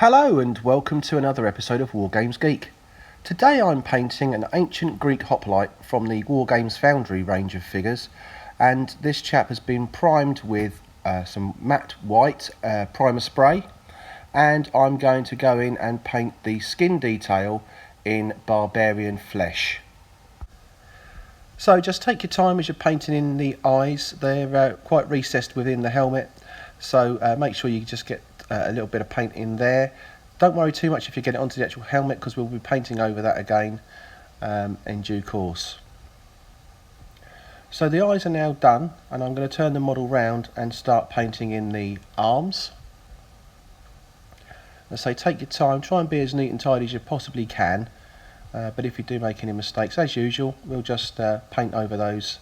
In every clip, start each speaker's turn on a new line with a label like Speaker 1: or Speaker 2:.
Speaker 1: Hello and welcome to another episode of Wargames Geek. Today I'm painting an ancient Greek hoplite from the Wargames Foundry range of figures, and this chap has been primed with some matte white primer spray, and I'm going to go in and paint the skin detail in barbarian flesh. So just take your time as you're painting in the eyes. They're quite recessed within the helmet, so make sure you just get a little bit of paint in there. Don't worry too much if you get it onto the actual helmet, because we'll be painting over that again in due course. So the eyes are now done, and I'm going to turn the model round and start painting in the arms. As I say, take your time, try and be as neat and tidy as you possibly can, but if you do make any mistakes, as usual, we'll just paint over those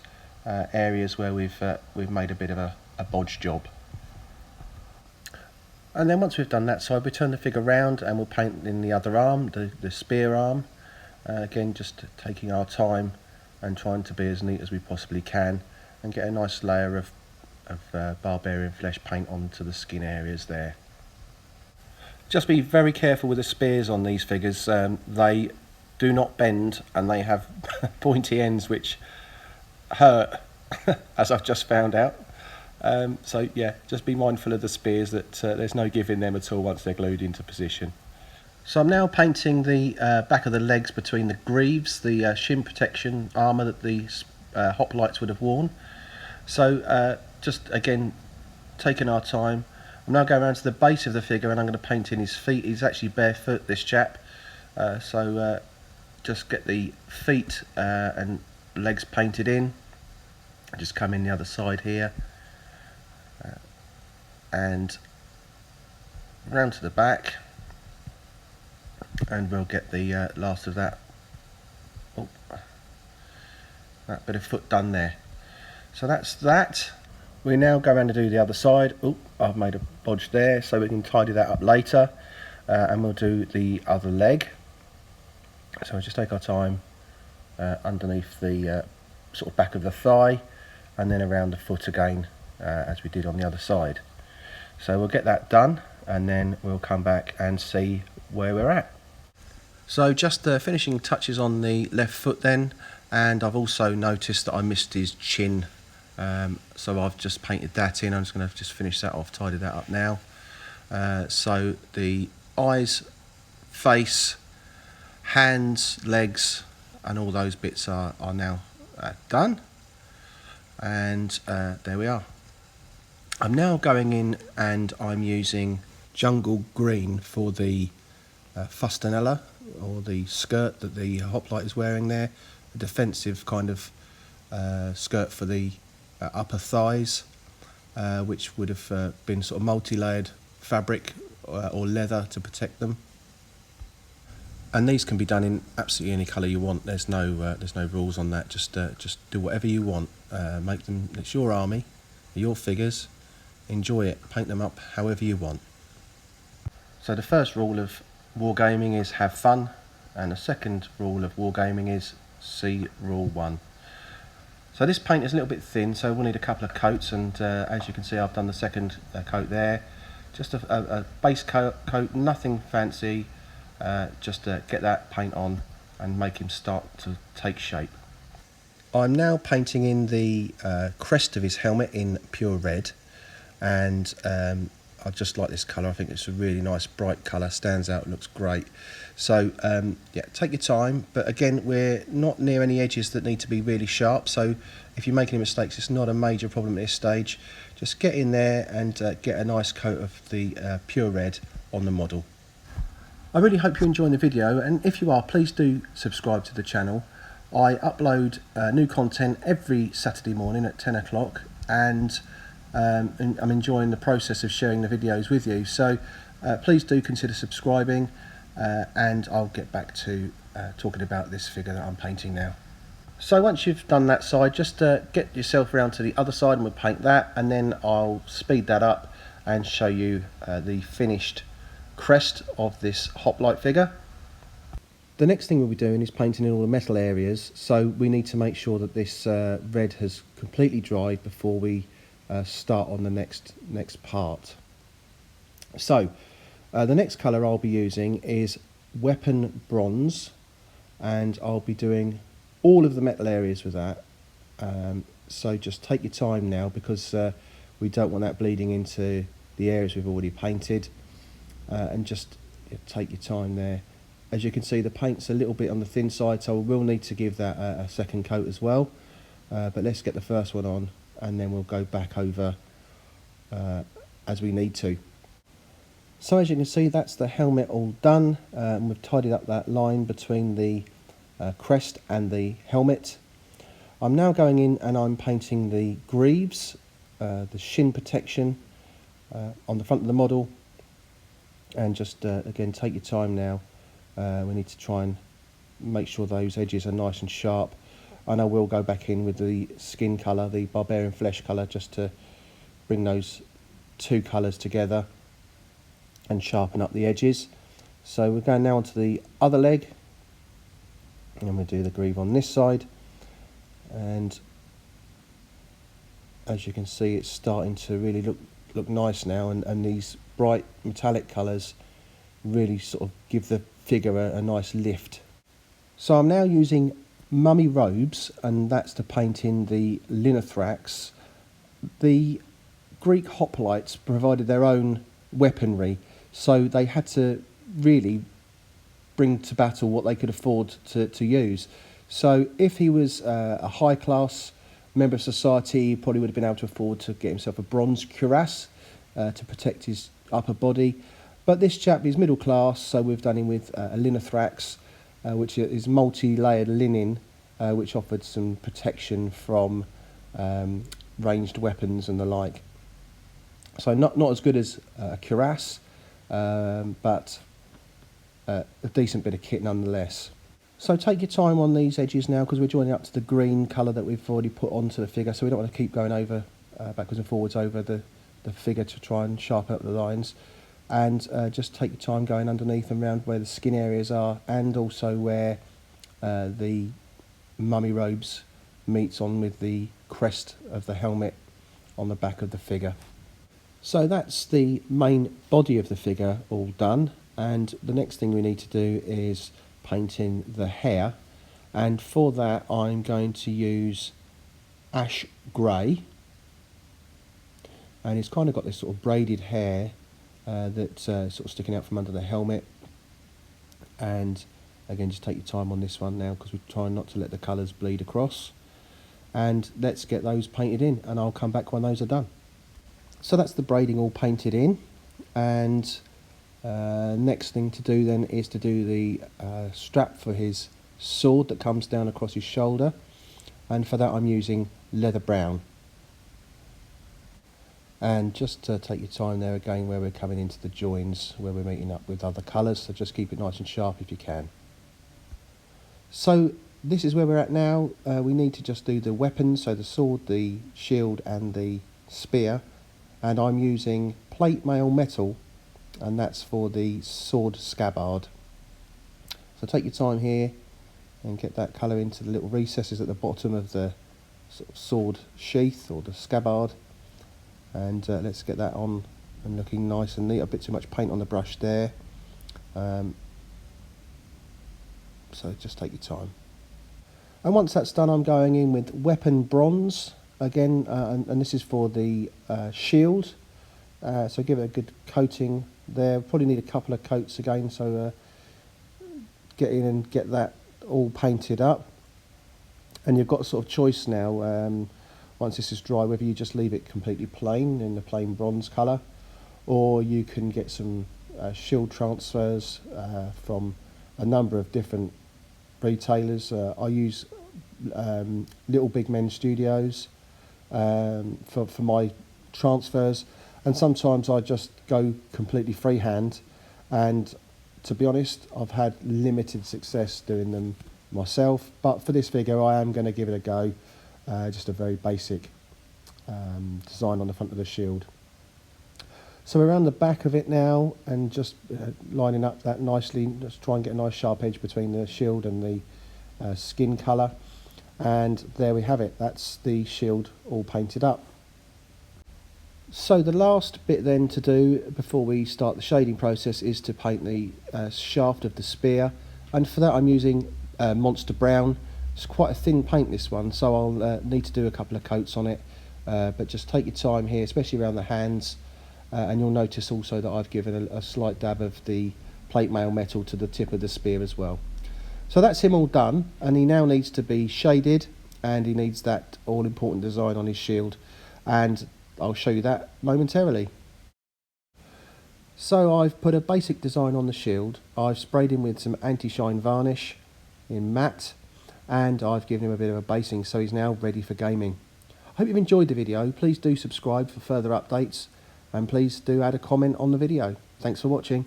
Speaker 1: areas where we've made a bit of a bodge job. And then once we've done that side, we turn the figure round and we'll paint in the other arm, the spear arm. Again, just taking our time and trying to be as neat as we possibly can and get a nice layer of barbarian flesh paint onto the skin areas there. Just be very careful with the spears on these figures. They do not bend and they have pointy ends which hurt, as I've just found out. So yeah, just be mindful of the spears, that there's no give in them at all once they're glued into position. So I'm now painting the back of the legs between the greaves, the shin protection armour that the hoplites would have worn. So just again, taking our time, I'm now going around to the base of the figure and I'm going to paint in his feet. He's actually barefoot, this chap, so just get the feet and legs painted in. Just come in the other side here. And round to the back, and we'll get the last of that bit of foot done there. So that's that. We now go around to do the other side. I've made a bodge there, so we can tidy that up later, and we'll do the other leg. So we'll just take our time underneath the sort of back of the thigh, and then around the foot again, as we did on the other side. So we'll get that done and then we'll come back and see where we're at. So just the finishing touches on the left foot then, and I've also noticed that I missed his chin, so I've just painted that in. I'm just going to just finish that off, tidy that up now. So the eyes, face, hands, legs and all those bits are now done, and there we are. I'm now going in and I'm using jungle green for the fustanella, or the skirt that the hoplite is wearing there, a defensive kind of skirt for the upper thighs, which would have been sort of multi-layered fabric or leather to protect them. And these can be done in absolutely any colour you want. There's no rules on that. Just do whatever you want. Make them. It's your army, your figures. Enjoy it, paint them up however you want. So the first rule of wargaming is have fun, and the second rule of wargaming is see rule 1. So this paint is a little bit thin, so we'll need a couple of coats, and as you can see, I've done the second coat there. Just a base coat, nothing fancy, just to get that paint on and make him start to take shape. I'm now painting in the crest of his helmet in pure red. And I just like this colour. I think it's a really nice bright colour, stands out, looks great. So yeah, take your time, but again, we're not near any edges that need to be really sharp, so if you make any mistakes, it's not a major problem at this stage. Just get in there and get a nice coat of the pure red on the model. I really hope you're enjoying the video, and if you are, please do subscribe to the channel. I upload new content every Saturday morning at 10 o'clock, and I'm enjoying the process of sharing the videos with you, so please do consider subscribing, and I'll get back to talking about this figure that I'm painting now. So once you've done that side, just get yourself around to the other side and we'll paint that, and then I'll speed that up and show you the finished crest of this hoplite figure. The next thing we'll be doing is painting in all the metal areas, so we need to make sure that this red has completely dried before we start on the next part. So The next colour I'll be using is weapon bronze, and I'll be doing all of the metal areas with that. So just take your time now, because we don't want that bleeding into the areas we've already painted, and just take your time there. As you can see, the paint's a little bit on the thin side, so we'll need to give that a second coat as well. But let's get the first one on, and then we'll go back over as we need to. So as you can see, that's the helmet all done, and we've tidied up that line between the crest and the helmet. I'm now going in and I'm painting the greaves, the shin protection on the front of the model, and just again, take your time now. We need to try and make sure those edges are nice and sharp, and I will go back in with the skin colour, the barbarian flesh colour, just to bring those two colours together and sharpen up the edges. So we're going now onto the other leg, and we'll do the greave on this side, and as you can see, it's starting to really look nice now, and these bright metallic colours really sort of give the figure a nice lift. So I'm now using mummy robes, and that's to paint in the linearthrax. The Greek hoplites provided their own weaponry, so they had to really bring to battle what they could afford to use. So if he was a high class member of society, he probably would have been able to afford to get himself a bronze cuirass to protect his upper body. But this chap is middle class, so we've done him with a linearthrax, which is multi-layered linen, which offered some protection from ranged weapons and the like. So not as good as a cuirass, but a decent bit of kit nonetheless. So take your time on these edges now, because we're joining up to the green colour that we've already put onto the figure, so we don't want to keep going over backwards and forwards over the figure to try and sharpen up the lines. And just take your time going underneath and around where the skin areas are, and also where the mummy robes meets on with the crest of the helmet on the back of the figure. So that's the main body of the figure all done, and the next thing we need to do is paint in the hair, and for that I'm going to use ash grey, and it's kind of got this sort of braided hair that's sort of sticking out from under the helmet. And again, just take your time on this one now, because we're trying not to let the colours bleed across. And let's get those painted in, and I'll come back when those are done. So that's the braiding all painted in, and next thing to do then is to do the strap for his sword that comes down across his shoulder, and for that I'm using leather brown. And just take your time there again where we're coming into the joins, where we're meeting up with other colours, so just keep it nice and sharp if you can. So this is where we're at now. We need to just do the weapons, so the sword, the shield and the spear, and I'm using plate mail metal, and that's for the sword scabbard. So take your time here and get that colour into the little recesses at the bottom of the sort of sword sheath or the scabbard. And let's get that on and looking nice and neat. A bit too much paint on the brush there, so just take your time. And once that's done, I'm going in with weapon bronze again, and this is for the shield, so give it a good coating there. Probably need a couple of coats again, so get in and get that all painted up. And you've got a sort of choice now, once this is dry, whether you just leave it completely plain in the plain bronze colour, or you can get some shield transfers from a number of different retailers. I use Little Big Men Studios for my transfers, and sometimes I just go completely freehand, and to be honest, I've had limited success doing them myself, but for this figure I am going to give it a go. Just a very basic design on the front of the shield. So we're around the back of it now, and just lining up that nicely. Just try and get a nice sharp edge between the shield and the skin colour. And there we have it. That's the shield all painted up. So the last bit then to do before we start the shading process is to paint the shaft of the spear, and for that I'm using Monster Brown. It's quite a thin paint, this one, so I'll need to do a couple of coats on it, but just take your time here, especially around the hands, and you'll notice also that I've given a slight dab of the plate mail metal to the tip of the spear as well. So that's him all done, and he now needs to be shaded, and he needs that all important design on his shield, and I'll show you that momentarily. So I've put a basic design on the shield. I've sprayed him with some anti-shine varnish in matte, and I've given him a bit of a basing, so he's now ready for gaming. I hope you've enjoyed the video. Please do subscribe for further updates, and please do add a comment on the video. Thanks for watching.